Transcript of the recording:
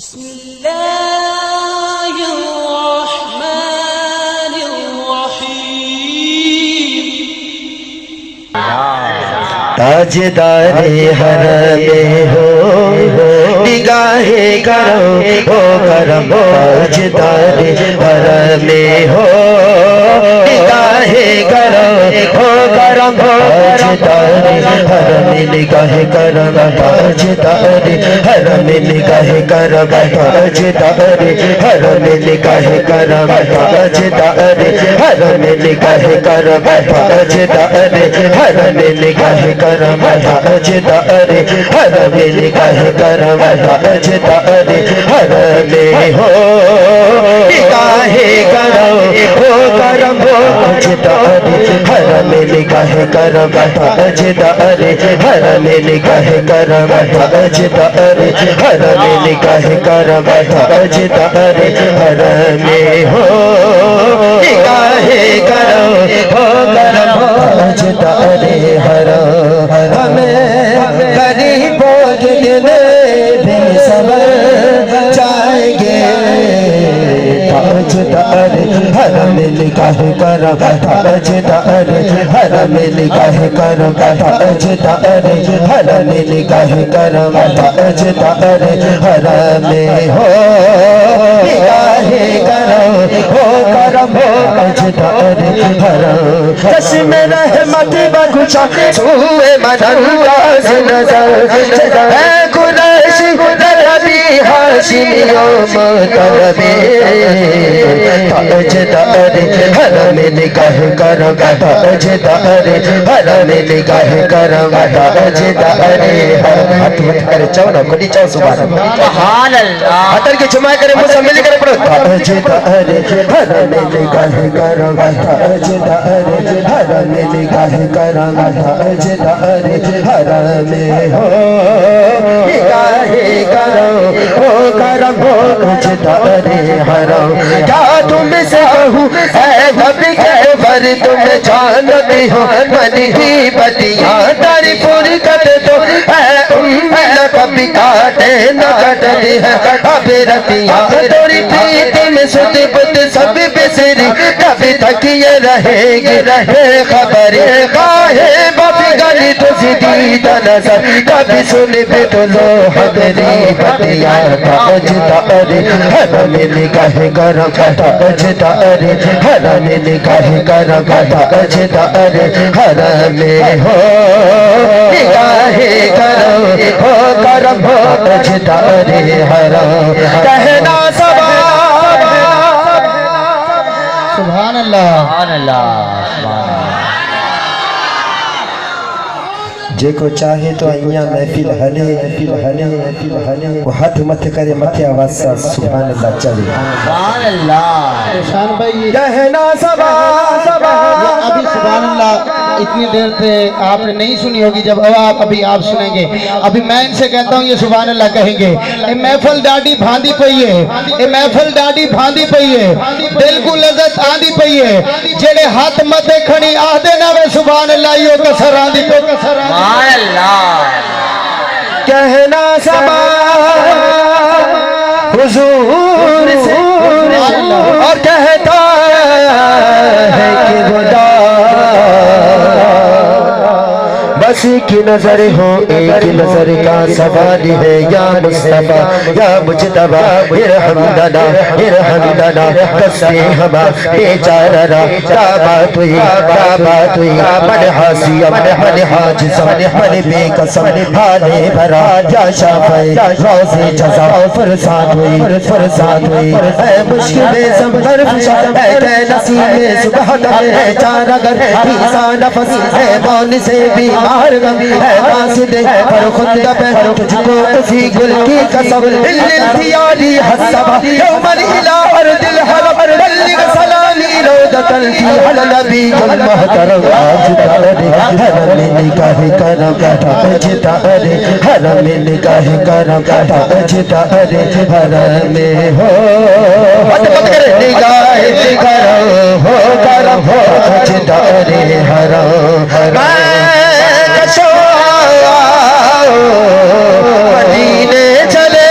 بسم الله الرحمن الرحيم تاجدار حرم ہو نگاہ کرم ہو کرم تاجدار حرم ہو نگاہ کرم ہو کرم تاجدار حرم نگاہ کرم تاجدار حرم نگاہ کرم تاجدار حرم نگاہ کرم تاجدار حرم نگاہ کرم تاجدار حرم نگاہ کرم تاجدار حرم نگاہ کرم تاجدار حرم ہو نگاہ کرم ہو کرم تاجدار حرم نگاہ کرم تاجدار حرم نگاہ کرم تاجدار حرم نگاہ کرم تاجدار حرم ہو نگاہ کرم ہو کرم تاجدار حرم ہمیں غریبوں کے دل بھی صبر جائیں گے تاجدار حرم نگاہ کرم تاجدار حرم نگاہ کرم تاجدار حرم نگاہ کرم تاجدار حرم ہو نگاہ کرم ہو کرم تاجدار حرم چشم رحمت بخشا سوئے من انداز نظر اے قریش دربی ہاشمیوں مطلبی تاجدار حرم نگاہ کرم تاجدار حرم نگاہ کرم تاجدار ہاتھ مت کرے چونا کھلی چاو سبحان اللہ ہاتھ کے جمع کرے مزمل کرے پڑھو تاجدار حرم نگاہ کرم تاجدار حرم نگاہ کرم تاجدار حرم ہو نگاہ کرم ہو کرم تاجدار حرم کیا تم سے کہوں اے نبی کہور تم جانتی ہو من ہی بدیاں تاری پوری کر دو اے کبھی کاٹے نہ کٹلی ہے اب رتیاں توری پریتی میں سد بد سب بسری کبھی تک یہ رہے گی رہے خبر کاہے باپی گلی تو زدید نظر کبھی سن بھی تو لو حبری بدیاں تاجدار حرم نگاہ کرم تاجدار حرم نگاہ کرم تاجدار حرم ہو نگاہ کرم ہو کرم تاجدار حرم کہنا سبحان اللہ سبحان اللہ جے کو چاہے تو آئیاں محفل ہلے وہ ہاتھ مت کرے متھے آواز سے سبحان اللہ چلے سبحان اللہ شان بھائی کہنا ابھی سبحان اللہ اتنی دیر سے آپ نے نہیں سنی ہوگی جب ابھی آپ سنیں گے ابھی میں ان سے کہتا ہوں یہ سبحان اللہ کہیں گے اے محفل ڈاڈی بھاندی پئی ہے اے محفل ڈاڈی بھاندی پئی ہے دل کو لذت آندی پئی ہے جڑے ہاتھ متھے کھڑی آدھے نہ وے سبحان اللہ یو کسر آندی پئی سبحان اللہ کہنا حضور سے اور کہتا ہے کہ خدا بس ایک ہی نظر ہو ایک ہی نظر کا سوال ہے یا مصطفیٰ یا مجتبہ ارحم لنا قصد ہما بیچارہ کیا بات ہوئی من حاسیم من حاجزم من بے قسم حالے بھرا یا شافعی روز جزا فرسان ہوئی اے مشکل زمبر فشا اے نصیب صبح اے چار اگر پیسا نفس اے بون سے بیمار ہے قاصد پر خود دبے تجھ کو اسی گل کی قسم الانتیاری حسبہ یوم الہ ارد الحرم بلغ سلامی روضة فی حلبی المحترم تاجدار حرم نگاہ کرم تاجدار حرم نگاہ کرم تاجدار حرم ہو نگاہ کرم ہو کرم تاجدار حرم مدینے چلے